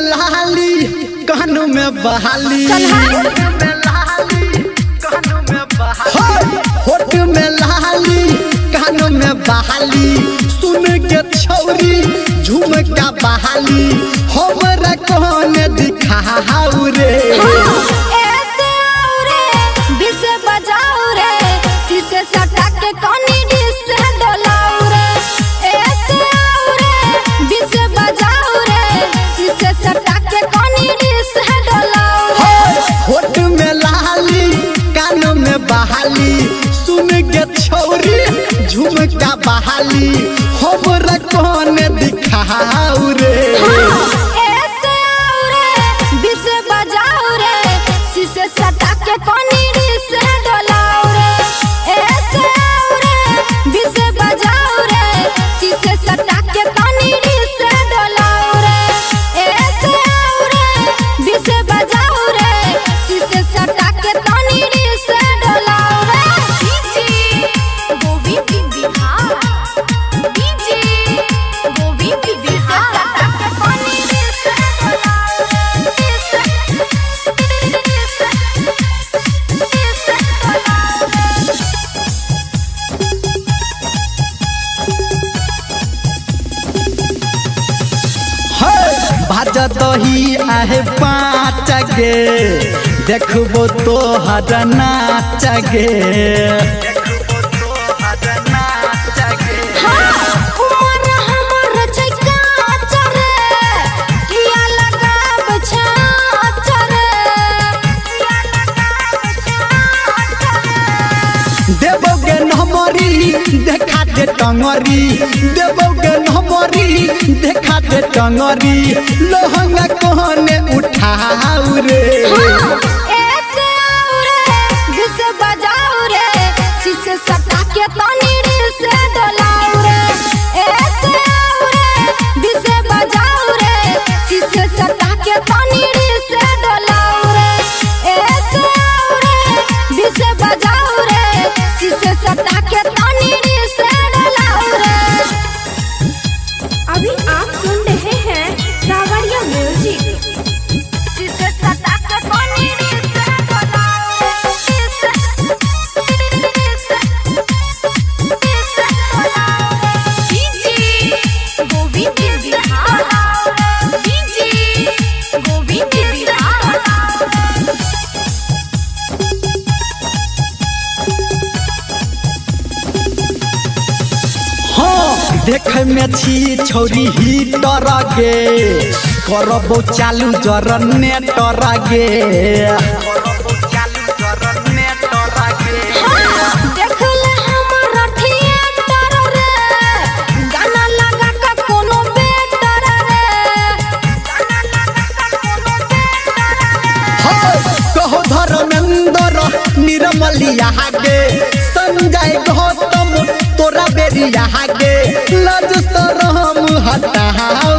लाली कानों में बहाली, होठ में लाली कानों में बहाली, सुन के छौरी झुमका बहाली हमरा कौन दिखाऊ रे। ऐसे आओ रे बिस बजाओ रे शीशे सटा के कोनी डिस डोलाओ रे। ऐसे आओ रे बिस बजाओ रे शीशे सटा के कोनी डिस डोलाओ रे। होठ में लाली कानों में बहाली, सुन के छौरी झुमका बहाली हमरा कौन दिखाऊ रे। ऐसे आओ रे बिस बजाओ रे शीशे सटा के कोनी डिस डोलाओ रे। ऐसे आओ रे बिस बजाओ रे शीशे सटा के कोनी डिस डोलाओ रे। ऐसे आओ रे बिस बजाओ रे शीशे सटा के कोनी डिस डोलाओ रे। डीजे गोविंद बिहार, डीजे गोविंद बिहार सटा के कोनी डिस डोलाओ रे। बाजा दही आहे पाँच गे देखबो तो हर नाच गे। उमर हमर छैका चरे किया लगाब छाछ रे। देवोगे नमरी देखा दे टंगरी, देवोगे नमरी देखा दे टंगरी लोहंगा कोने उठाऊ रे। ऐसे आओ रे बिस बजाओ रे शीशे सटा के तनी डिस डोलाओ रे। ऐसे आओ रे बिस बजाओ रे शीशे सटा के तनी डिस डोलाओ रे। ऐसे आओ रे बिस बजाओ रे शीशे सटा के तनी डिस डोलाओ रे। अभी आप सुन रहे हैं सावरिया म्यूजिक। शीशे सटा के तनी डिस डोलाओ रे। DJ Govind Bihar, DJ Govind Bihar. हाँ देख में छी छौरी ही डर गे करबो चालू जरने डर गे। देखले हमारा थिएटर रे गाना लगा के कोनो बेटर रे। कहो धर्मेंद्र निर्मलिया गे संजय गौतम तोरा बेरिया गे लज शरम हटाओ